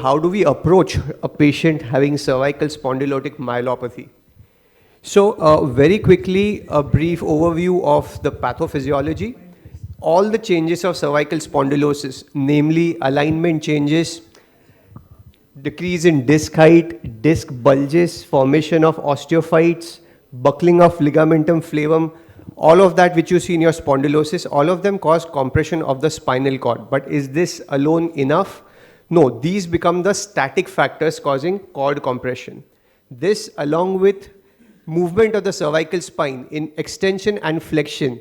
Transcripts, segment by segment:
How do we approach a patient having cervical spondylotic myelopathy? So very quickly, a brief overview of the pathophysiology. All the changes of cervical spondylosis, namely alignment changes, decrease in disc height, disc bulges, formation of osteophytes, buckling of ligamentum flavum, all of that which you see in your spondylosis, all of them cause compression of the spinal cord. But is this alone enough? No, these become the static factors causing cord compression. This, along with movement of the cervical spine in extension and flexion,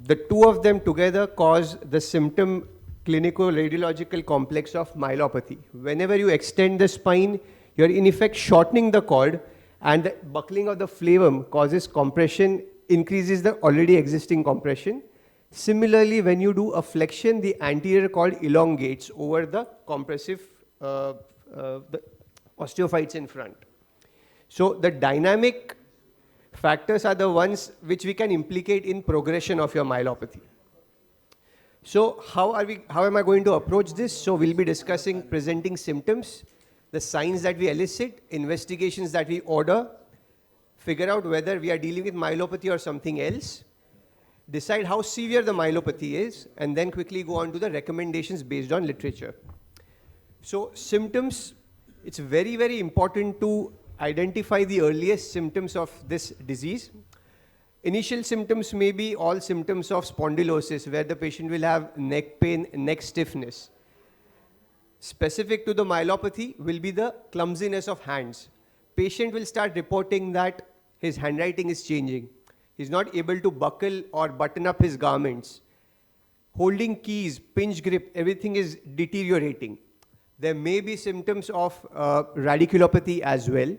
the two of them together cause the symptom clinico-radiological complex of myelopathy. Whenever you extend the spine, you're in effect shortening the cord, and the buckling of the flavum causes compression, increases the already existing compression. Similarly, when you do a flexion, the anterior cord elongates over the compressive the osteophytes in front. So the dynamic factors are the ones which we can implicate in progression of your myelopathy. So how am I going to approach this? So we'll be discussing presenting symptoms, the signs that we elicit, investigations that we order, figure out whether we are dealing with myelopathy or something else, decide how severe the myelopathy is, and then quickly go on to the recommendations based on literature. So symptoms, it's very, very important to identify the earliest symptoms of this disease. Initial symptoms may be all symptoms of spondylosis, where the patient will have neck pain, neck stiffness. Specific to the myelopathy will be the clumsiness of hands. Patient will start reporting that his handwriting is changing. He's not able to buckle or button up his garments. Holding keys, pinch grip, everything is deteriorating. There may be symptoms of radiculopathy as well.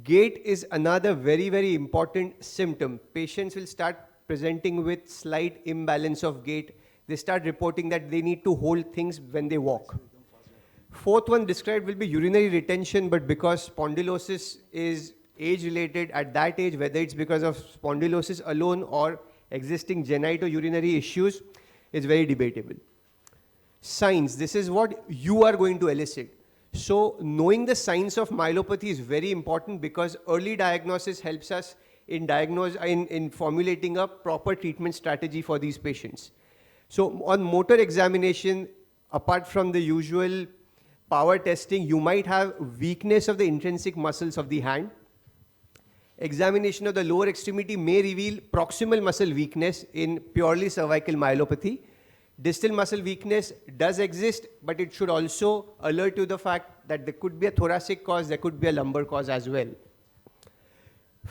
Gait is another very, very important symptom. Patients will start presenting with slight imbalance of gait. They start reporting that they need to hold things when they walk. Fourth one described will be urinary retention, but because spondylosis is age-related at that age, whether it's because of spondylosis alone or existing genitourinary issues, is very debatable. Signs, this is what you are going to elicit. So knowing the signs of myelopathy is very important because early diagnosis helps us in formulating a proper treatment strategy for these patients. So on motor examination, apart from the usual power testing, you might have weakness of the intrinsic muscles of the hand. Examination of the lower extremity may reveal proximal muscle weakness in purely cervical myelopathy. Distal muscle weakness does exist, but it should also alert you to the fact that there could be a thoracic cause, there could be a lumbar cause as well.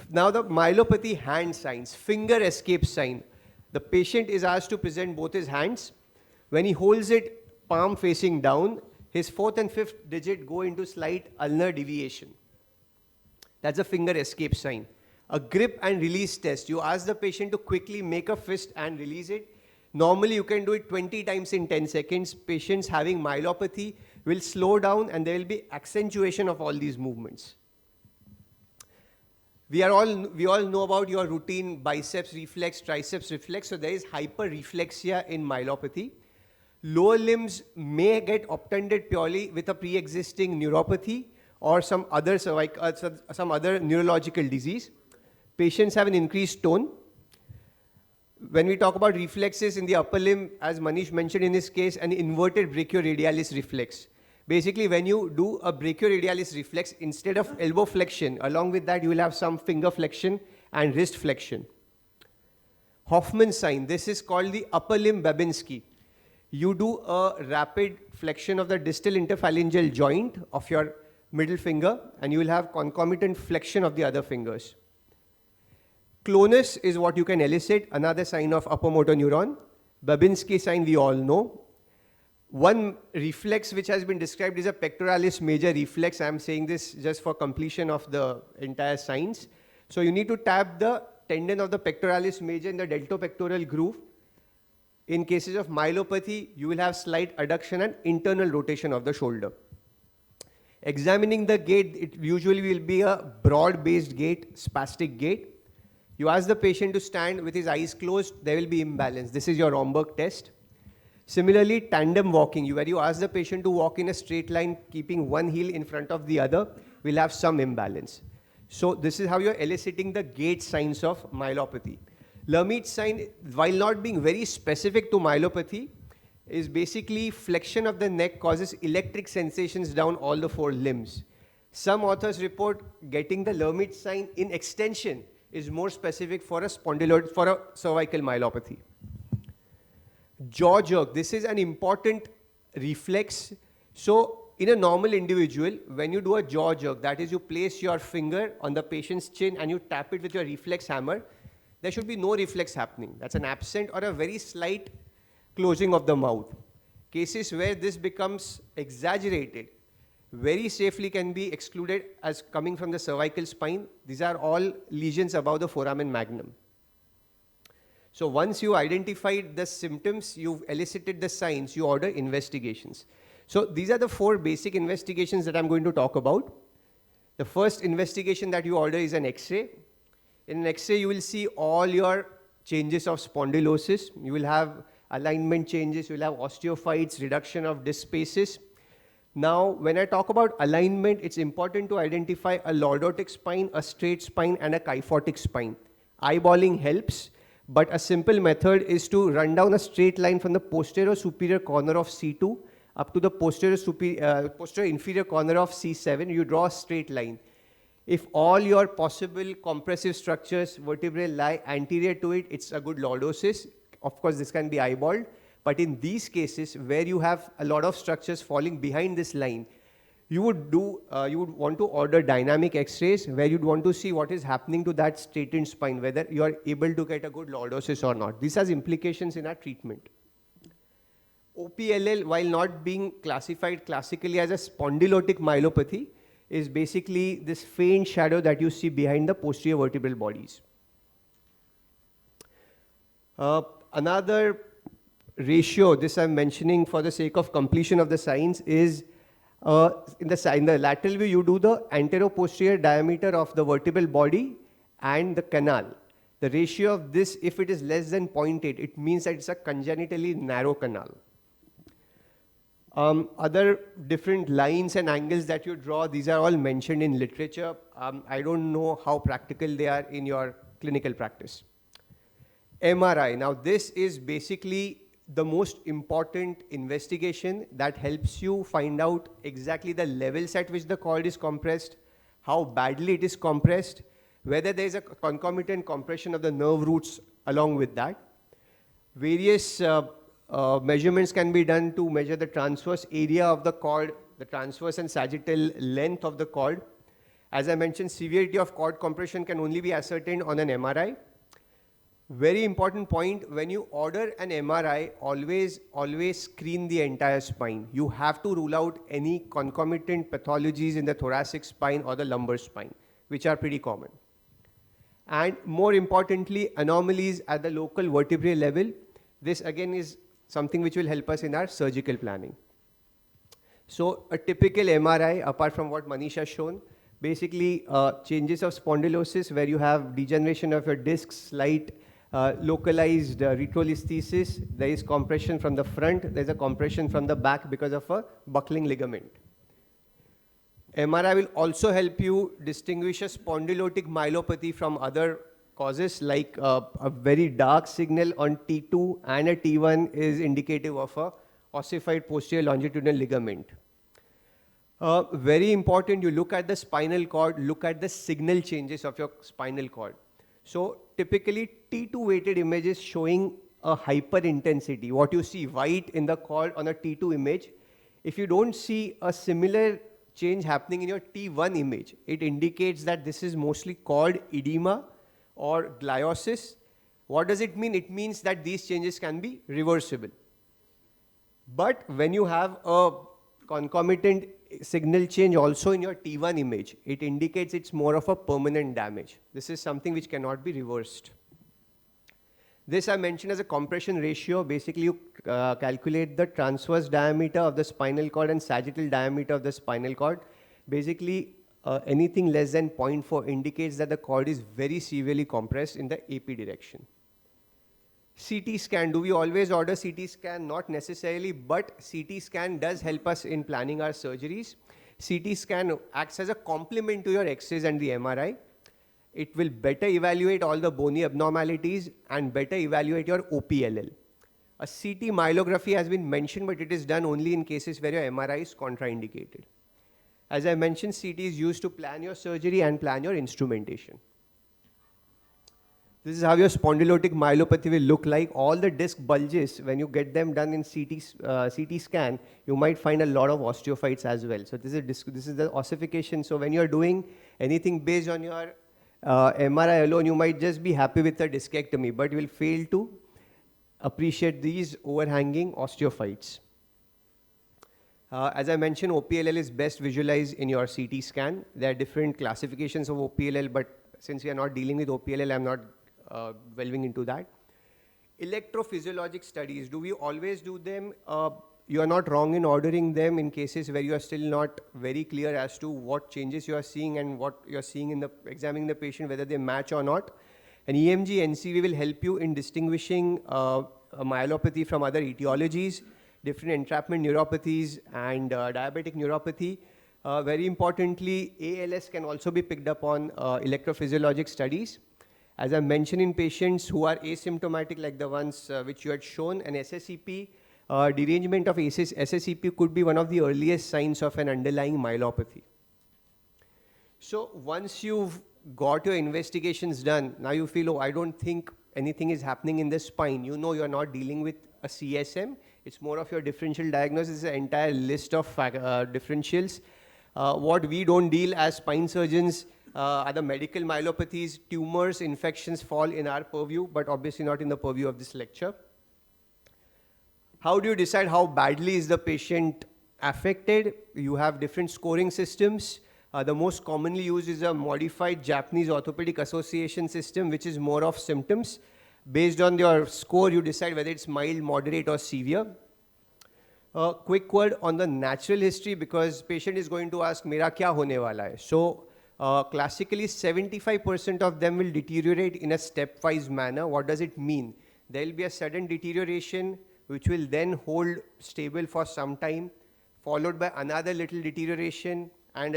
Now the myelopathy hand signs, finger escape sign. The patient is asked to present both his hands. When he holds it palm facing down, his fourth and fifth digit go into slight ulnar deviation. That's a finger escape sign. A grip and release test. You ask the patient to quickly make a fist and release it. Normally you can do it 20 times in 10 seconds. Patients having myelopathy will slow down and there will be accentuation of all these movements. We all know about your routine biceps reflex, triceps reflex. So there is hyperreflexia in myelopathy. Lower limbs may get obtunded purely with a pre-existing neuropathy or some other neurological disease. Patients have an increased tone. When we talk about reflexes in the upper limb, as Manish mentioned in this case, an inverted brachioradialis reflex. Basically, when you do a brachioradialis reflex, instead of elbow flexion, along with that, you will have some finger flexion and wrist flexion. Hoffman sign, this is called the upper limb Babinski. You do a rapid flexion of the distal interphalangeal joint of your middle finger, and you will have concomitant flexion of the other fingers. Clonus is what you can elicit, another sign of upper motor neuron. Babinski sign we all know. One reflex which has been described is a pectoralis major reflex. I am saying this just for completion of the entire signs. So you need to tap the tendon of the pectoralis major in the deltopectoral groove. In cases of myelopathy, you will have slight adduction and internal rotation of the shoulder. Examining the gait, it usually will be a broad-based gait, spastic gait. You ask the patient to stand with his eyes closed, there will be imbalance. This is your Romberg test. Similarly, tandem walking, where you ask the patient to walk in a straight line, keeping one heel in front of the other, will have some imbalance. So this is how you're eliciting the gait signs of myelopathy. Lermite sign, while not being very specific to myelopathy, is basically flexion of the neck causes electric sensations down all the 4 limbs. Some authors report getting the Lermite sign in extension is more specific for a cervical myelopathy. Jaw jerk, this is an important reflex. So in a normal individual, when you do a jaw jerk, that is you place your finger on the patient's chin and you tap it with your reflex hammer, there should be no reflex happening. That's an absent or a very slight closing of the mouth. Cases where this becomes exaggerated very safely can be excluded as coming from the cervical spine. These are all lesions above the foramen magnum. So once you identified the symptoms, you've elicited the signs, you order investigations. So these are the 4 basic investigations that I'm going to talk about. The first investigation that you order is an X-ray. In an X-ray, you will see all your changes of spondylosis. You will have alignment changes, you will have osteophytes, reduction of disc spaces. Now, when I talk about alignment, it's important to identify a lordotic spine, a straight spine, and a kyphotic spine. Eyeballing helps, but a simple method is to run down a straight line from the posterior superior corner of C2 up to the posterior inferior corner of C7. You draw a straight line. If all your possible compressive structures, vertebrae lie anterior to it, it's a good lordosis. Of course, this can be eyeballed, but in these cases where you have a lot of structures falling behind this line, you would want to order dynamic X-rays where you'd want to see what is happening to that straightened spine, whether you are able to get a good lordosis or not. This has implications in our treatment. OPLL, while not being classified classically as a spondylotic myelopathy, is basically this faint shadow that you see behind the posterior vertebral bodies. Another ratio, this I'm mentioning for the sake of completion of the signs, is in the lateral view, you do the anteroposterior diameter of the vertebral body and the canal. The ratio of this, if it is less than 0.8, it means that it's a congenitally narrow canal. Other different lines and angles that you draw, these are all mentioned in literature. I don't know how practical they are in your clinical practice. MRI, now this is basically the most important investigation that helps you find out exactly the levels at which the cord is compressed, how badly it is compressed, whether there is a concomitant compression of the nerve roots along with that. Various measurements can be done to measure the transverse area of the cord, the transverse and sagittal length of the cord. As I mentioned, severity of cord compression can only be ascertained on an MRI. Very important point, when you order an MRI, always screen the entire spine. You have to rule out any concomitant pathologies in the thoracic spine or the lumbar spine, which are pretty common. And more importantly, anomalies at the local vertebrae level. This again is something which will help us in our surgical planning. So a typical MRI, apart from what Manish has shown, basically changes of spondylosis where you have degeneration of your discs, slight localized retrolisthesis. There is compression from the front, there is a compression from the back because of a buckling ligament. MRI will also help you distinguish a spondylotic myelopathy from other causes, like a very dark signal on T2 and a T1 is indicative of a ossified posterior longitudinal ligament. Very important, you look at the spinal cord, look at the signal changes of your spinal cord. So typically T2 weighted images showing a hyper intensity. What you see white in the cord on a T2 image, if you don't see a similar change happening in your T1 image, it indicates that this is mostly called edema or gliosis. What does it mean? It means that these changes can be reversible. But when you have a concomitant signal change also in your T1 image, it indicates it's more of a permanent damage. This is something which cannot be reversed. This I mentioned as a compression ratio. Basically, you calculate the transverse diameter of the spinal cord and sagittal diameter of the spinal cord. Basically, anything less than 0.4 indicates that the cord is very severely compressed in the AP direction. CT scan, do we always order CT scan? Not necessarily, but CT scan does help us in planning our surgeries. CT scan acts as a complement to your X-rays and the MRI. It will better evaluate all the bony abnormalities and better evaluate your OPLL. A CT myelography has been mentioned, but it is done only in cases where your MRI is contraindicated. As I mentioned, CT is used to plan your surgery and plan your instrumentation. This is how your spondylotic myelopathy will look like. All the disc bulges, when you get them done in CT scan, you might find a lot of osteophytes as well. So this is the ossification. So when you're doing anything based on your MRI alone, you might just be happy with a discectomy, but you will fail to appreciate these overhanging osteophytes. As I mentioned, OPLL is best visualized in your CT scan. There are different classifications of OPLL, but since we are not dealing with OPLL, I'm not delving into that. Electrophysiologic studies, do we always do them? You are not wrong in ordering them in cases where you are still not very clear as to what changes you are seeing and what you are seeing in examining the patient, whether they match or not. And EMG, NCV will help you in distinguishing a myelopathy from other etiologies, different entrapment neuropathies, and diabetic neuropathy. Very importantly, ALS can also be picked up on electrophysiologic studies. As I mentioned, in patients who are asymptomatic, like the ones which you had shown, an SSEP, derangement of SSEP could be one of the earliest signs of an underlying myelopathy. So once you've got your investigations done, now you feel, oh, I don't think anything is happening in the spine. You know you're not dealing with a CSM. It's more of your differential diagnosis. It's an entire list of differentials. What we don't deal as spine surgeons are the medical myelopathies. Tumors, infections fall in our purview, but obviously not in the purview of this lecture. How do you decide how badly is the patient affected? You have different scoring systems. The most commonly used is a modified Japanese Orthopaedic Association system, which is more of symptoms. Based on your score, you decide whether it's mild, moderate, or severe. Quick word on the natural history, because patient is going to ask, "Mera kya hone wala hai?" So classically, 75% of them will deteriorate in a stepwise manner. What does it mean? There will be a sudden deterioration, which will then hold stable for some time, followed by another little deterioration, and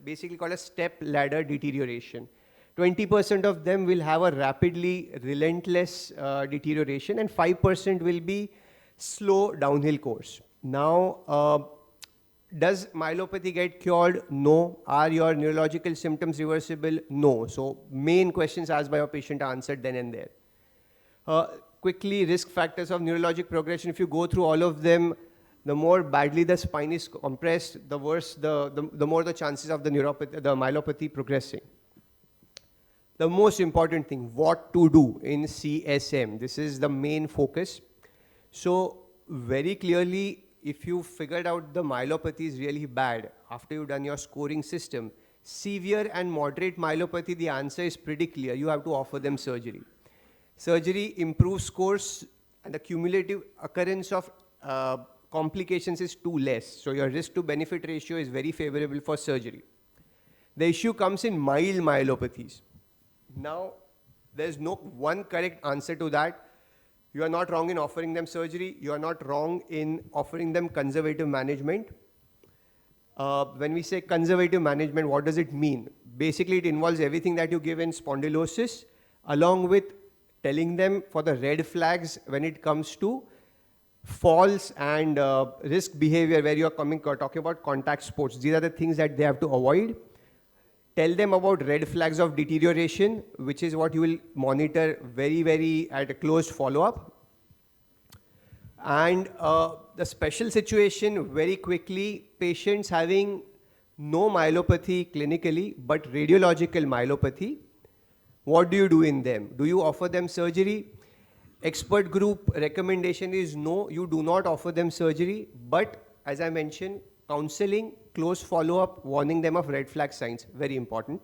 basically called a step ladder deterioration. 20% of them will have a rapidly relentless deterioration, and 5% will be slow downhill course. Now, does myelopathy get cured? No. Are your neurological symptoms reversible? No. So main questions asked by your patient are answered then and there. Quickly, risk factors of neurologic progression. If you go through all of them, the more badly the spine is compressed, the worse, the more the chances of the myelopathy progressing. The most important thing, what to do in CSM. This is the main focus. So very clearly, if you figured out the myelopathy is really bad after you've done your scoring system, severe and moderate myelopathy, the answer is pretty clear. You have to offer them surgery. Surgery improves scores, and the cumulative occurrence of complications is too less. So your risk to benefit ratio is very favorable for surgery. The issue comes in mild myelopathies. Now, there's no one correct answer to that. You are not wrong in offering them surgery. You are not wrong in offering them conservative management. When we say conservative management, what does it mean? Basically, it involves everything that you give in spondylosis, along with telling them for the red flags when it comes to falls and risk behavior, where you are talking about contact sports. These are the things that they have to avoid. Tell them about red flags of deterioration, which is what you will monitor very, very at a close follow-up. And the special situation, very quickly, patients having no myelopathy clinically, but radiological myelopathy, what do you do in them? Do you offer them surgery? Expert group recommendation is no, you do not offer them surgery, but as I mentioned, counseling, close follow-up, warning them of red flag signs, very important.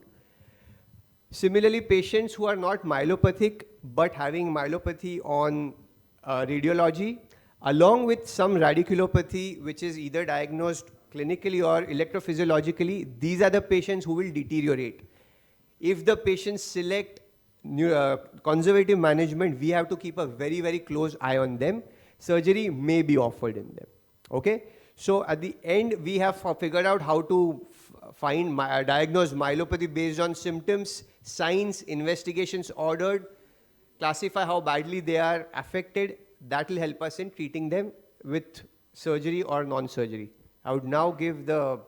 Similarly, patients who are not myelopathic but having myelopathy on radiology, along with some radiculopathy, which is either diagnosed clinically or electrophysiologically, these are the patients who will deteriorate. If the patients select conservative management, we have to keep a very, very close eye on them. Surgery may be offered in them. Okay? So at the end, we have figured out how to diagnose myelopathy based on symptoms, signs, investigations ordered, classify how badly they are affected. That will help us in treating them with surgery or non-surgery. I would now give the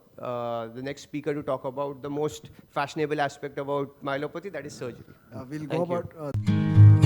next speaker to talk about the most fashionable aspect about myelopathy, that is surgery. We'll Thank go you. about